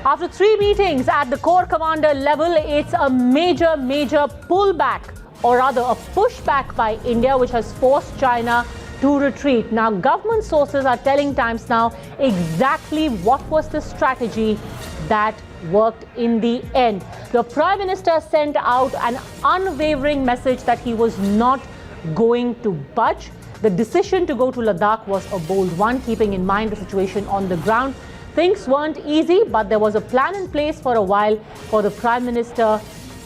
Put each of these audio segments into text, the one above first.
After 3 meetings at the Corps Commander level, it's a major pullback, or rather a pushback by India, which has forced China to retreat. Now, government sources are telling Times Now exactly what was the strategy that worked in the end. The Prime Minister sent out an unwavering message that he was not going to budge. The decision to go to Ladakh was a bold one, keeping in mind the situation on the ground. Things weren't easy, but there was a plan in place for a while for the Prime Minister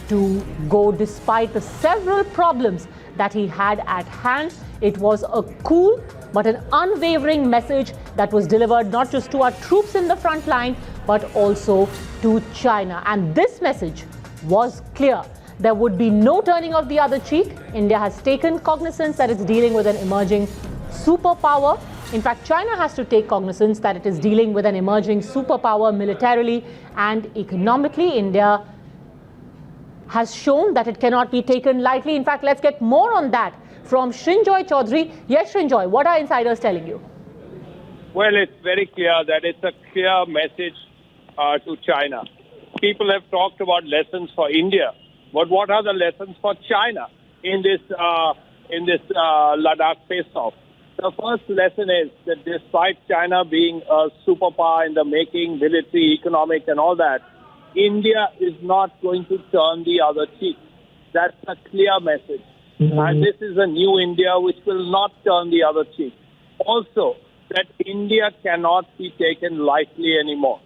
to go despite the several problems that he had at hand. It was a cool but an unwavering message that was delivered not just to our troops in the front line, but also to China. And this message was clear. There would be no turning of the other cheek. India has taken cognizance that it's dealing with an emerging superpower. In fact, China has to take cognizance that it is dealing with an emerging superpower militarily and economically. India has shown that it cannot be taken lightly. In fact, let's get more on that from Srinjoy Chaudhary. Yes, Srinjoy, what are insiders telling you? Well, it's very clear that it's a clear message to China. People have talked about lessons for India, but what are the lessons for China in this Ladakh face-off? The first lesson is that despite China being a superpower in the making, military, economic and all that, India is not going to turn the other cheek. That's a clear message. And this is a new India which will not turn the other cheek. Also, that India cannot be taken lightly anymore.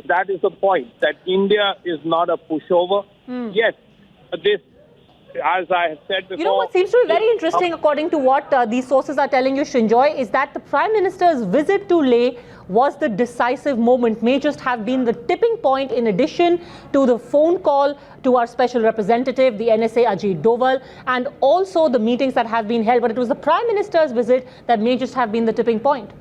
That is the point, that India is not a pushover. Yes, this, as I have said before... You know what seems to be very interesting, according to what these sources are telling you, Srinjoy, is that the Prime Minister's visit to Leh was the decisive moment, may just have been the tipping point in addition to the phone call to our special representative, the NSA Ajit Doval, and also the meetings that have been held. But it was the Prime Minister's visit that may just have been the tipping point.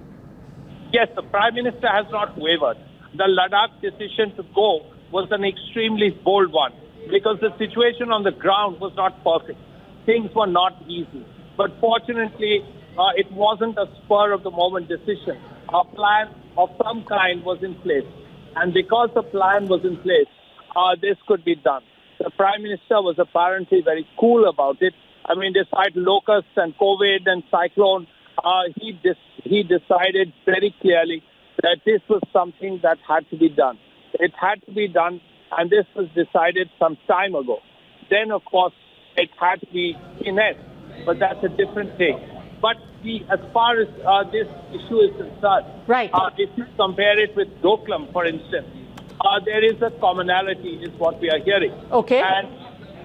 Yes, the Prime Minister has not wavered. The Ladakh decision to go was an extremely bold one, because the situation on the ground was not perfect. Things were not easy. But fortunately, it wasn't a spur-of-the-moment decision. A plan of some kind was in place. And because the plan was in place, this could be done. The Prime Minister was apparently very cool about it. I mean, despite locusts and COVID and cyclone, he decided very clearly that this was something that had to be done. It had to be done. And this was decided some time ago. Then, of course, it had to be finessed, but that's a different thing. But as far as this issue is concerned, right. If you compare it with Doklam, for instance, there is a commonality, is what we are hearing. Okay. And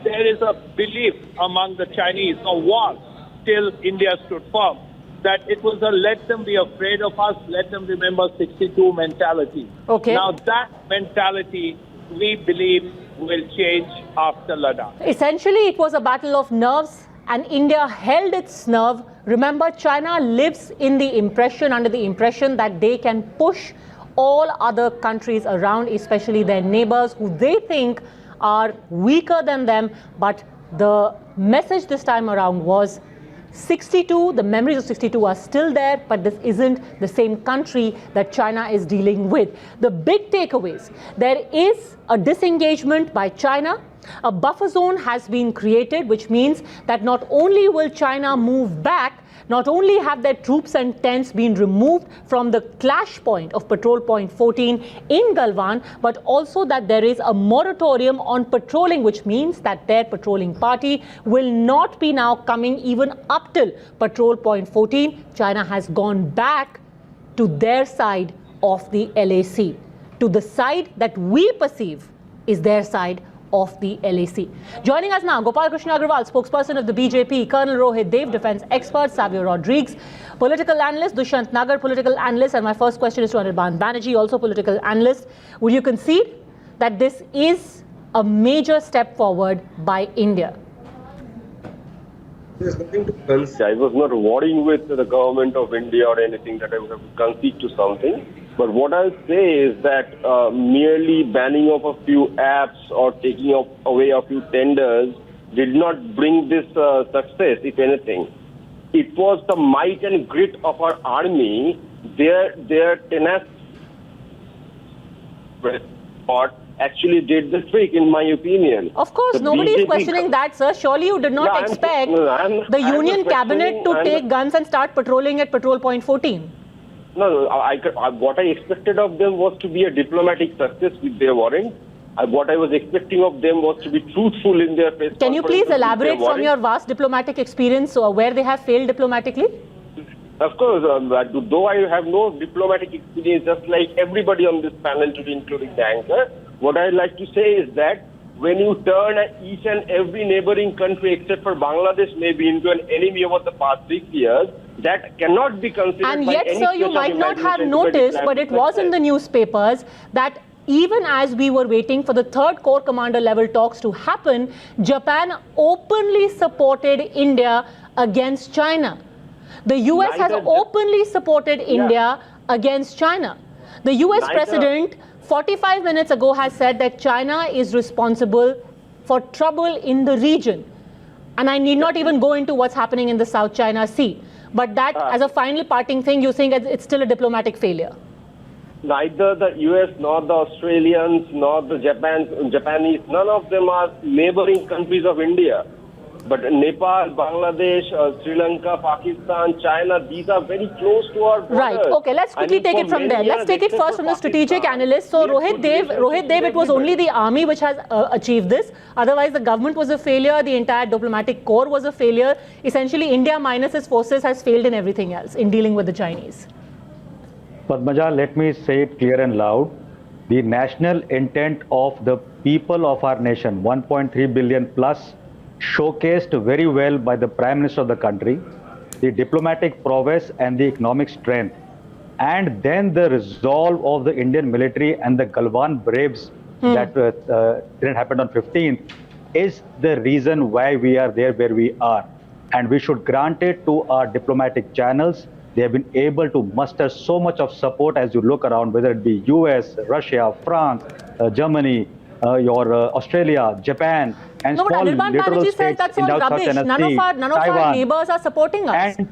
there is a belief among the Chinese, or was, till India stood firm, that it was a let them be afraid of us, let them remember 62 mentality. Okay. Now that mentality, we believe, will change after Ladakh. Essentially, it was a battle of nerves, and India held its nerve. Remember, China lives in the impression, under the impression that they can push all other countries around, especially their neighbors, who they think are weaker than them. But the message this time around was 62, the memories of 62 are still there, but this isn't the same country that China is dealing with. The big takeaways: there is a disengagement by China. A buffer zone has been created, which means that not only will China move back, not only have their troops and tents been removed from the clash point of Patrol Point 14 in Galwan, but also that there is a moratorium on patrolling, which means that their patrolling party will not be now coming even up till Patrol Point 14. China has gone back to their side of the LAC, to the side that we perceive is their side of the LAC. Joining us now, Gopal Krishna Agarwal, spokesperson of the BJP, Colonel Rohit Dev, defense expert, Savio Rodrigues, political analyst, Dushyant Nagar, political analyst, and my first question is to Anirban Banerjee, also political analyst. Would you concede that this is a major step forward by India? There's nothing to concede. I was not warring with the government of India or anything that I would have to concede to something. But what I'll say is that merely banning of a few apps or taking away a few tenders did not bring this success, if anything. It was the might and grit of our army, their tenacity. boycott actually did the trick, in my opinion. Of course, The nobody is BJP questioning that, sir. Surely you did not No, expect I'm the not Union Cabinet to questioning- take guns and start patrolling at Patrol Point 14. No, what I expected of them was to be a diplomatic success with their warrant. What I was expecting of them was to be truthful in their press Can you please conferences with their elaborate from warrant. your vast diplomatic experience where they have failed diplomatically? Of course, though I have no diplomatic experience, just like everybody on this panel today, including the anchor, what I'd like to say is that when you turn each and every neighboring country except for Bangladesh maybe into an enemy over the past 6 years, that cannot be considered And by yet, any sir, you stretch of might not have imagination to be noticed, but it was in the success. newspapers that even as we were waiting for the third Corps Commander level talks to happen, Japan openly supported India against China. The US has Neither- openly supported India against China. The US Neither- President 45 minutes ago has said that China is responsible for trouble in the region. And I need not even go into what's happening in the South China Sea. But that, as a final parting thing, you think it's still a diplomatic failure? Neither the US nor the Australians nor the Japanese, none of them are neighboring countries of India. But Nepal, Bangladesh, Sri Lanka, Pakistan, China, these are very close to our borders. Right. Okay, let's quickly take it from there. Let's take it first from the strategic analyst. So Rohit Dev, it was only the army which has achieved this. Otherwise, the government was a failure. The entire diplomatic corps was a failure. Essentially, India minus its forces has failed in everything else in dealing with the Chinese. Padmaja, let me say it clear and loud. The national intent of the people of our nation, 1.3 billion plus, showcased very well by the Prime Minister of the country, the diplomatic prowess and the economic strength, and then the resolve of the Indian military and the Galwan Braves that didn't happen on 15th is the reason why we are there where we are. And we should grant it to our diplomatic channels. They have been able to muster so much of support as you look around, whether it be US, Russia, France, Germany, Australia, Japan, and No, but small Anirban littoral Banerjee says states that's in all South rubbish. China None of Sea, our Taiwan. neighbors are supporting us. And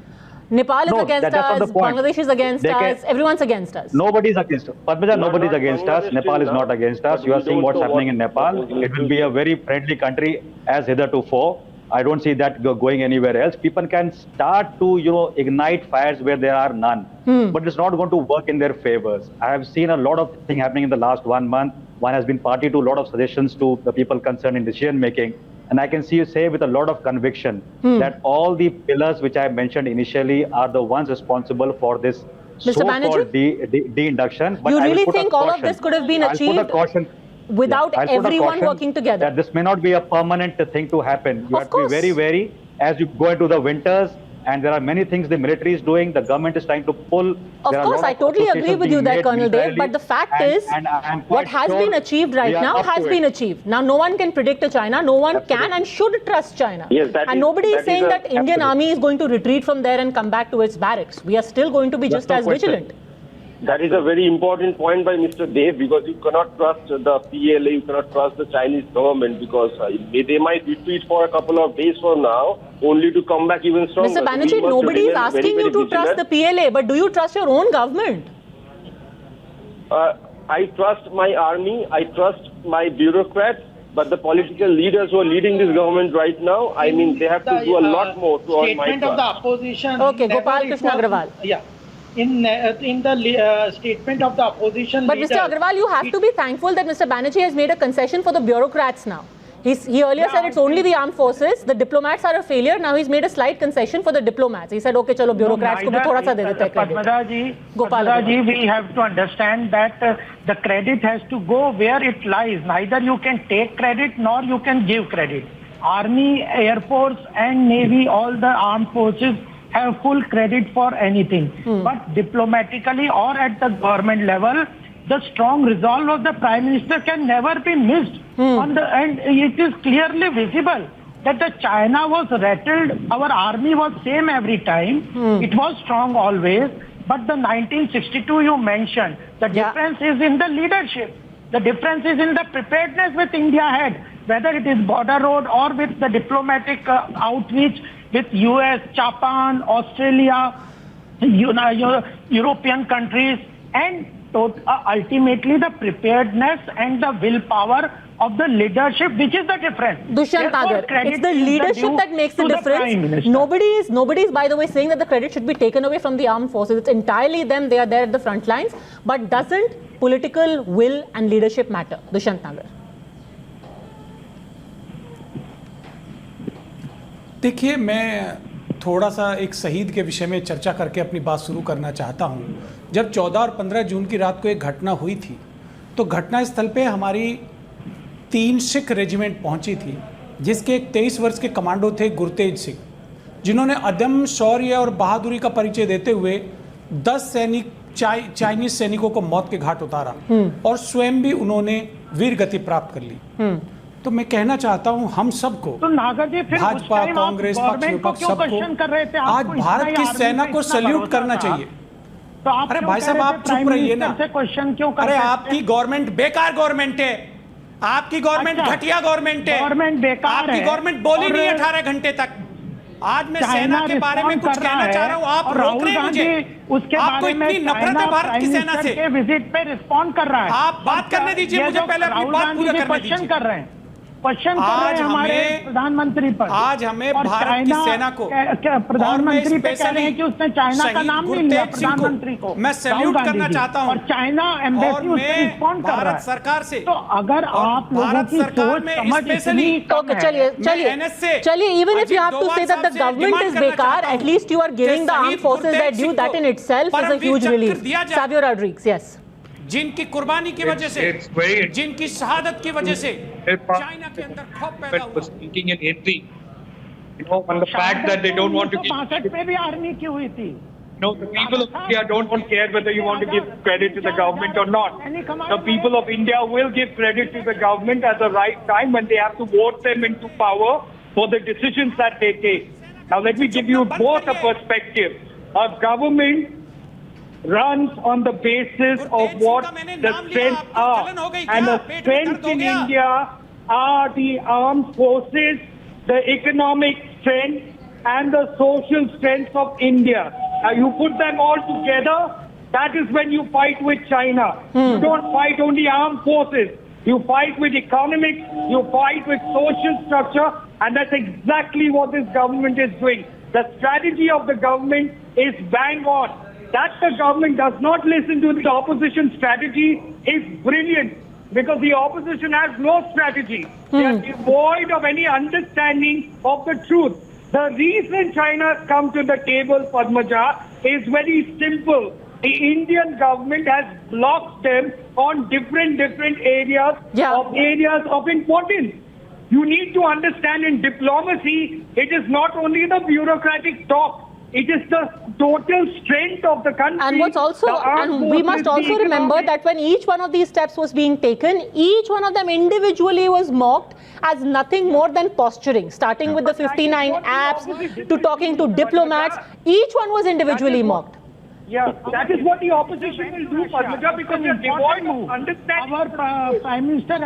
Nepal is No, against that's not us, the point. Bangladesh is against They can- us, everyone's against us. Nobody's against us. Padmaja, nobody's not against us. Bangladesh Nepal is till not now, against us. but You are we seeing don't what's know happening in what Nepal. proposal It will be a very friendly country as hithertofore. I don't see that going anywhere else. People can start to, ignite fires where there are none. But it's not going to work in their favors. I have seen a lot of things happening in the last 1 month. One has been party to a lot of suggestions to the people concerned in decision making. And I can see you say with a lot of conviction that all the pillars which I mentioned initially are the ones responsible for this Mr. so-called Banerjee? de-induction. But You I will really put a think all of caution. this could have been I'll put a achieved caution. without I'll put a everyone caution working together? That this may not be a permanent thing to happen. You Of have to be course. very wary as you go into the winters. And there are many things the military is doing. The government is trying to pull. Of There are a course, lot I totally agree associations with you being there, made Colonel Dev. militarily, But the fact and- is, and I'm what quite has sure been achieved right we are now up has to been it. achieved. Now, no one can predict a China. No one can and should trust China. Yes, that and is- nobody is that is saying a- that Indian absolutely. army is going to retreat from there and come back to its barracks. We are still going to be That's just no as question. vigilant. That is a very important point by Mr. Dev, because you cannot trust the PLA, you cannot trust the Chinese government, because they might retreat for a couple of days from now, only to come back even stronger. Mr. So we Banerjee, must nobody is remain asking very, you very to trust the vigilant. PLA, but do you trust your own government? I trust my army, I trust my bureaucrats, but the political leaders who are leading this government right now, I mean, they have to do a lot more to earn my statement of the trust. opposition. Okay, never Gopal it Krishna was- Agarwal. Yeah. In the statement of the opposition But leader, Mr. Agarwal, you have to be thankful that Mr. Banerjee has made a concession for the bureaucrats now. He earlier said it's only the armed forces, the diplomats are a failure. Now he's made a slight concession for the diplomats. He said, okay, chalo, bureaucrats ko bhi thoda sa de dete hai credit. Gopal Padmaja ji, Agarwal. we have to understand that the credit has to go where it lies. Neither you can take credit nor you can give credit. Army, Air Force and Navy, all the armed forces have full credit for anything. But diplomatically or at the government level, the strong resolve of the Prime Minister can never be missed. And it is clearly visible that the China was rattled, our army was same every time. It was strong always. But the 1962 you mentioned, the Yeah. difference is in the leadership. The difference is in the preparedness with India had, whether it is border road or with the diplomatic outreach with US, Japan, Australia, European countries. And ultimately the preparedness and the willpower of the leadership, which is the difference. Dushyant Therefore, Nagar, credit it's the is leadership due that makes the to Prime difference. Minister. Nobody is, by the way, saying that the credit should be taken away from the armed forces. It's entirely them. They are there at the front lines. But doesn't political will and leadership matter? Dushyant Nagar. देखिए, मैं थोड़ा सा एक शहीद के विषय में चर्चा करके अपनी बात शुरू करना चाहता हूं। जब 14 और 15 जून की रात को एक घटना हुई थी, तो घटनास्थल पे हमारी 3 सिख रेजिमेंट पहुंची थी, जिसके एक 23 वर्ष के कमांडो थे गुरतेज सिंह, जिन्होंने अदम्य शौर्य और बहादुरी का परिचय देते हुए 10 चाइनीज सैनिकों को मौत के घाट उतारा और स्वयं भी उन्होंने वीर गति प्राप्त कर ली। तो मैं कहना चाहता हूं हम सबको, तो नागर जी, फिर भाजपा, कांग्रेस, पक्ष विपक्ष सबको आज भारत की सेना को सल्यूट करना चाहिए। तो आप अरे भाई साहब, आप चुप रहिए ना। क्वेश्चन क्यों अरे आपकी गवर्नमेंट बेकार गवर्नमेंट है, आपकी गवर्नमेंट घटिया गवर्नमेंट है, गवर्नमेंट बेकार आपकी है, गवर्नमेंट बोली नहीं 18 घंटे तक। आज मैं सेना के बारे में कुछ कहना चाह रहा हूँ, आप रोक रहे हैं मुझे। उसके आपको बारे में इतनी नफरत है भारत की सेना से, के विजिट पे रिस्पॉन्ड कर रहा है। आप बात करने दीजिए मुझे, पहले अपनी बात पूरा करने दीजिए। कर रहे हैं, क्वेश्चन कर रहे हैं हमारे प्रधानमंत्री पर। आज हमें भारत की सेना को, प्रधानमंत्री पे कह रहे हैं कि उसने चाइना का नाम नहीं लिया प्रधानमंत्री को, मैं सैल्यूट करना चाहता हूं, और चाइना एम्बेसी उस पर रिस्पॉन्ड कर रहा है भारत सरकार से। तो अगर आप लोगों की सोच समझ इतनी कम है, चलिए, even if you have to say that the government is bekar, at least you are giving the armed forces their due. That in itself is a huge relief. Savio Rodriguez, yes. जिनकी कुर्बानी की वजह से, जिनकी शहादत की वजह से चाइना के अंदर खौफ पैदा हुआ। thinking in Hindi, you know, on the fact that they don't want to give. 1962 में भी आर्मी की हुई थी। You know, the people of India don't care whether you want to give credit to the government or not. The people of India will give credit to the government at the right time when they have to vote them into power for the decisions that they take. Now let me give you both a perspective. A government runs on the basis of what the strengths are, and the strengths in India are the armed forces, the economic strength, and the social strength of India. Now you put them all together, that is when you fight with China. You don't fight only armed forces. You fight with economics, you fight with social structure, and that's exactly what this government is doing. The strategy of the government is bang on. That the government does not listen to the opposition strategy is brilliant, because the opposition has no strategy. They are devoid of any understanding of the truth. The reason China has come to the table, Padmaja, is very simple. The Indian government has blocked them on different areas of importance. You need to understand, in diplomacy, it is not only the bureaucratic talk. It is the total strength of the country. And what's also, and we must also remember that when each one of these steps was being taken, each one of them individually was mocked as nothing more than posturing, starting with the 59 apps to talking to diplomats. Each one was individually mocked. Yeah, that is what the opposition will do, Padmaja, because they are devoid of understanding. Our Prime Minister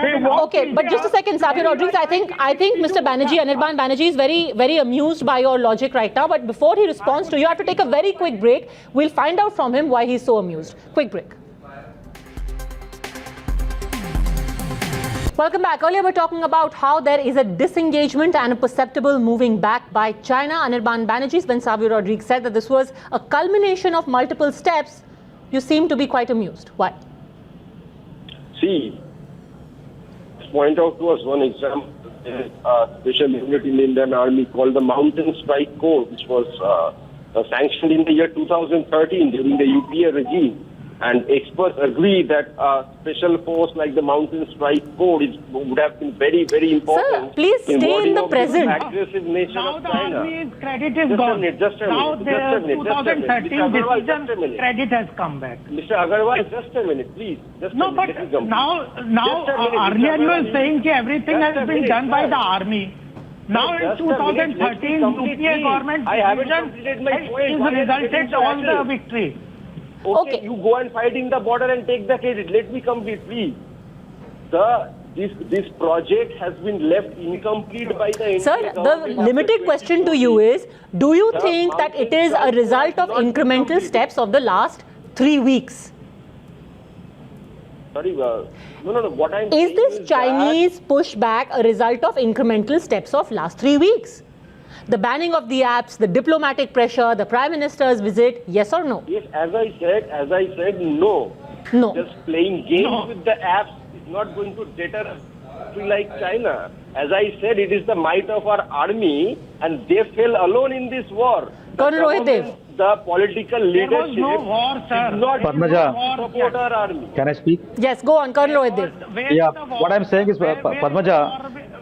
Okay, but just a second, Savio Rodriguez, I think Mr. Banerjee, Anirban Banerjee is very, very amused by your logic right now. But before he responds to you, I have to take a very quick break. We'll find out from him why he's so amused. Quick break. Welcome back. Earlier we were talking about how there is a disengagement and a perceptible moving back by China. Anirban Banerjee, when Savio Rodriguez said that this was a culmination of multiple steps, you seem to be quite amused. Why? See, point out to us one example. A special unit in the Indian Army called the Mountain Strike Corps, which was sanctioned in the year 2013 during the UPA regime. And experts agree that a special force like the Mountain Strike Corps would have been very, very important. Sir, please stay in the present. Aggressive nation now of the China. Army's credit is gone. Now the 2013 decision credit has come back. Mr. Agarwal, just a minute, please. No, but now earlier you were saying that everything has been done by the army. Now in 2013, UPA government decision has resulted all the victory. Okay, you go and fight in the border and take the credit. Let me complete, please. This project has been left incomplete by the Indian Sir, government. the limited question to you is, do you think that it is a result of incremental steps of the last 3 weeks? Sorry, no. What I'm Is saying this is Chinese pushback a result of incremental steps of last 3 weeks? The banning of the apps, the diplomatic pressure, the Prime Minister's visit, yes or no? Yes, as I said, no. No. Just playing games with the apps is not going to deter us like China. As I said, it is the might of our army, and they fell alone in this war. Colonel Rohitdev. The political leadership There was no war, sir. did not Padmaja. support our army. Can I speak? Yes, go on, Colonel Rohitdev. Yeah, what I'm saying is, Padmaja,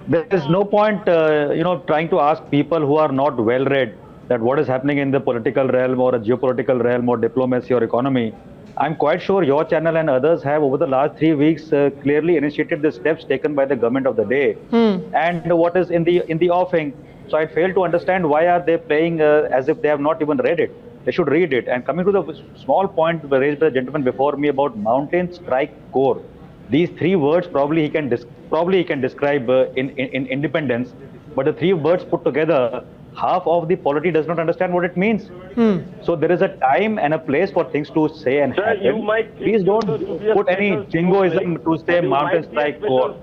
there is no point, trying to ask people who are not well-read that what is happening in the political realm or a geopolitical realm or diplomacy or economy. I'm quite sure your channel and others have over the last 3 weeks clearly initiated the steps taken by the government of the day and what is in the offing. So I fail to understand why are they playing as if they have not even read it. They should read it. And coming to the small point raised by the gentleman before me about Mountain Strike Corps, these 3 words probably he can describe in independence, but the 3 words put together, half of the polity does not understand what it means. So there is a time and a place for things to say and Sir, you happen. might Please don't put any jingoism to say Mountain Strike Corps.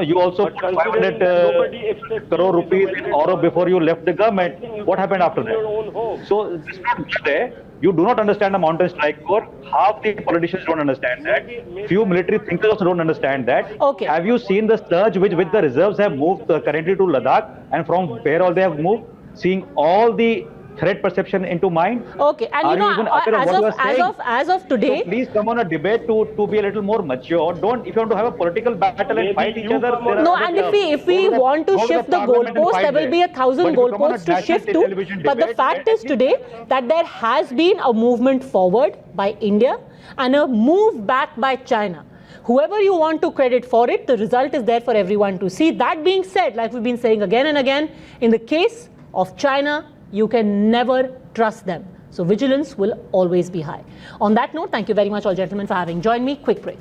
You also put 500 crore rupees in Oro before you left the government. What happened after that? So this is not today. You do not understand the Mountain Strike Corps. Half the politicians don't understand that. Few military thinkers also don't understand that. Okay. Have you seen the surge which the reserves have moved currently to Ladakh, and from where all they have moved? Seeing all the threat perception into mind. Okay, and Are you know, even aware of what you are saying? as of today, So please come on a debate to be a little more mature. Don't, if you want to have a political battle and fight each other. there no, are- and if we want to go to shift the parliament and goalpost, fight there will there. be 1,000 But if you come on a goalposts to national shift to. television But the debate, fact is today that there has been a movement forward by India and a move back by China. Whoever you want to credit for it, the result is there for everyone to see. That being said, like we've been saying again and again, in the case of China, you can never trust them. So vigilance will always be high. On that note, thank you very much all gentlemen for having joined me. Quick break.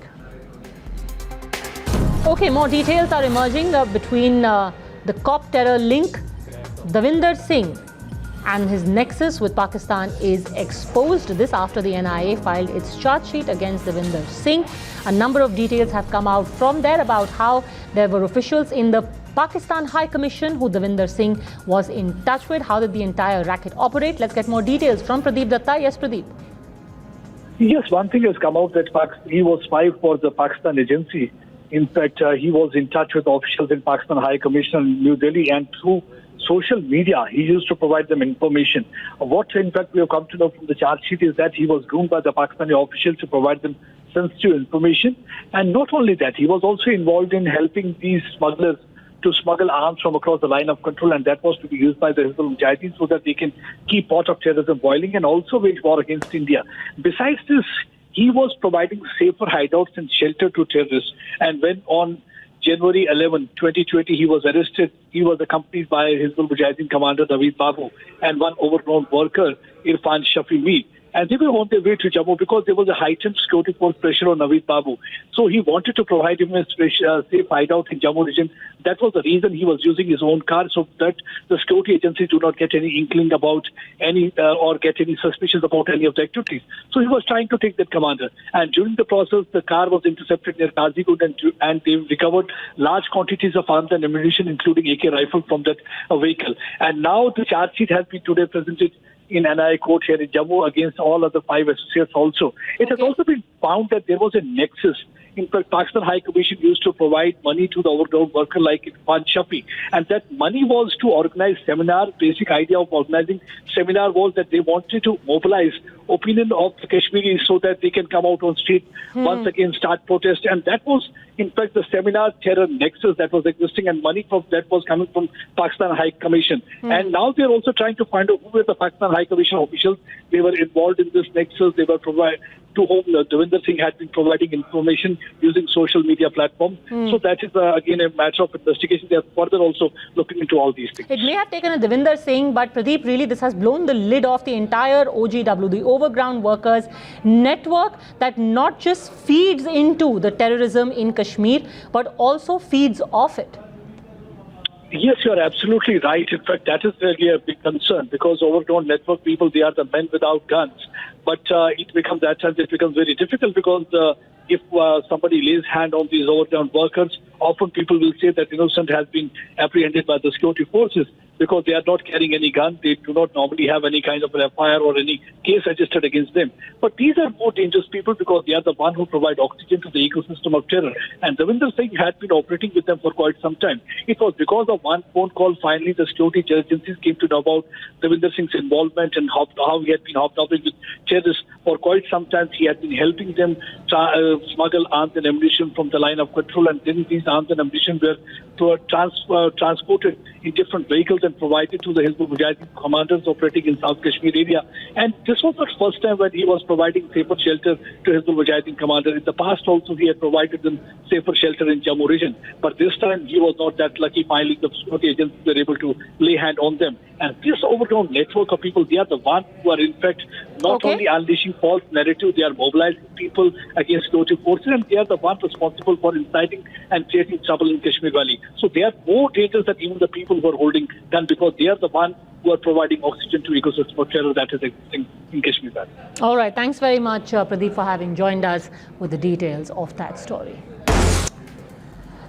Okay, more details are emerging between the cop terror link. Davinder Singh and his nexus with Pakistan is exposed. This after the NIA filed its charge sheet against Davinder Singh. A number of details have come out from there about how there were officials in the Pakistan High Commission who Davinder Singh was in touch with. How did the entire racket operate? Let's get more details from Pradeep Datta. Yes, Pradeep. Yes, one thing has come out that he was spy for the Pakistan agency. In fact, he was in touch with officials in Pakistan High Commission in New Delhi, and through social media, he used to provide them information. What, in fact, we have come to know from the charge sheet is that he was groomed by the Pakistani officials to provide them sensitive information. And not only that, he was also involved in helping these smugglers to smuggle arms from across the line of control, and that was to be used by the Hizbul Mujahideen so that they can keep pot of terrorism boiling and also wage war against India. Besides this, he was providing safer hideouts and shelter to terrorists. And when on January 11, 2020, he was arrested, he was accompanied by Hizbul Mujahideen commander Naveed Babu and one overgrown worker, Irfan Shafi Mir. And they were on their way to Jammu because there was a heightened security force pressure on Naveed Babu. So he wanted to provide him a safe hideout in Jammu region. That was the reason he was using his own car, so that the security agencies do not get any inkling about any or get any suspicions about any of the activities. So he was trying to take that commander. And during the process, the car was intercepted near Kazigund and they recovered large quantities of arms and ammunition, including AK rifle from that vehicle. And now the charge sheet has been today presented in NIA court here in Jammu against all other 5 associates also. It has also been found that there was a nexus. In fact, Pakistan High Commission used to provide money to the overgrown worker like Irfan Shafi. And that money was to organize seminar. Basic idea of organizing seminar was that they wanted to mobilize opinion of the Kashmiris so that they can come out on street once again, start protest. And that was, in fact, the seminar terror nexus that was existing, and money from that was coming from Pakistan High Commission. And now they're also trying to find out who were the Pakistan High Commission officials. They were involved in this nexus. They were to whom Davinder Singh had been providing information using social media platforms. So that is, again, a matter of investigation. They are further also looking into all these things. It may have taken a Davinder Singh, but Pradeep, really this has blown the lid off the entire OGW, the overground workers network that not just feeds into the terrorism in Kashmir, but also feeds off it. Yes, you're absolutely right. In fact, that is really a big concern because overgrown network people, they are the men without guns. But it becomes very difficult because if somebody lays hand on these overground workers, often people will say that innocent has been apprehended by the security forces because they are not carrying any gun. They do not normally have any kind of an FIR or any case registered against them. But these are more dangerous people because they are the one who provide oxygen to the ecosystem of terror. And Davinder Singh had been operating with them for quite some time. It was because of one phone call, finally, the security agencies came to know about Davinder Singh's involvement and how he had been hobnobbing with terrorists for quite some time. He had been helping them smuggle arms and ammunition from the line of control, and then these arms and ammunition were transported in different vehicles and provided to the Hizbul Mujahideen commanders operating in South Kashmir area. And this was not first time when he was providing safer shelter to Hizbul Mujahideen commanders. In the past also he had provided them safer shelter in Jammu region. But this time he was not that lucky. Finally the security agencies were able to lay hand on them. And this overground network of people, they are the ones who are in fact not only unleashing false narrative, they are mobilizing people against security forces, and they are the ones responsible for inciting and creating trouble in Kashmir Valley. So they are more dangerous than even the people who are holding guns because they are the ones who are providing oxygen to ecosystem of terror that is existing in Kashmir Valley. All right. Thanks very much, Pradeep, for having joined us with the details of that story.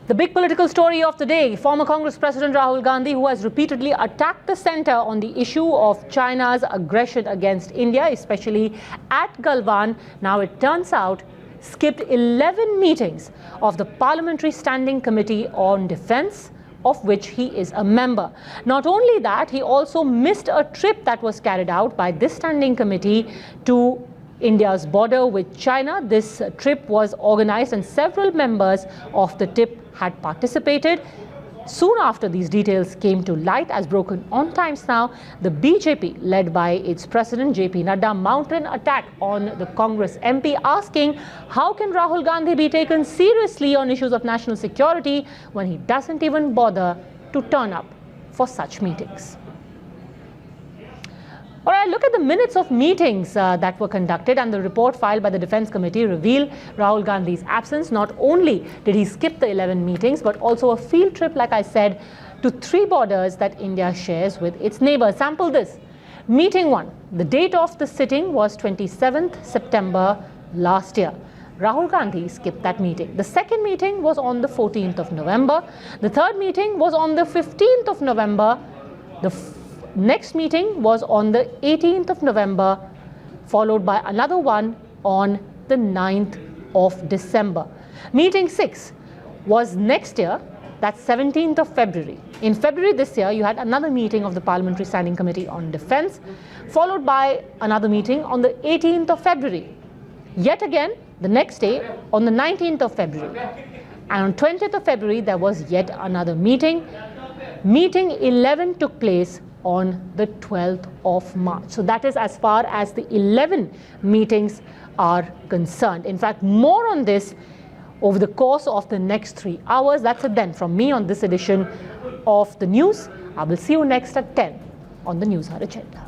The big political story of the day, former Congress President Rahul Gandhi, who has repeatedly attacked the centre on the issue of China's aggression against India, especially at Galwan, now it turns out skipped 11 meetings of the Parliamentary Standing Committee on Defence, of which he is a member. Not only that, he also missed a trip that was carried out by this standing committee to India's border with China. This trip was organized and several members of the TIP had participated. Soon after these details came to light, as broken on Times Now, the BJP, led by its president JP Nadda, mounted an attack on the Congress MP, asking how can Rahul Gandhi be taken seriously on issues of national security when he doesn't even bother to turn up for such meetings. All right, look at the minutes of meetings that were conducted, and the report filed by the Defence Committee revealed Rahul Gandhi's absence. Not only did he skip the 11 meetings, but also a field trip, like I said, to 3 borders that India shares with its neighbours. Sample this. Meeting 1. The date of the sitting was 27th September last year. Rahul Gandhi skipped that meeting. The second meeting was on the 14th of November. The third meeting was on the 15th of November. The next meeting was on the 18th of November, followed by another one on the 9th of December. Meeting 6 was next year, that's 17th of February. In February this year, you had another meeting of the Parliamentary Standing Committee on Defence, followed by another meeting on the 18th of February. Yet again, the next day, on the 19th of February. And on 20th of February, there was yet another meeting. Meeting 11 took place on the 12th of March. So that is as far as the 11 meetings are concerned. In fact, more on this over the course of the next 3 hours. That's it then from me on this edition of the news. I will see you next at 10 on the News Hour Agenda.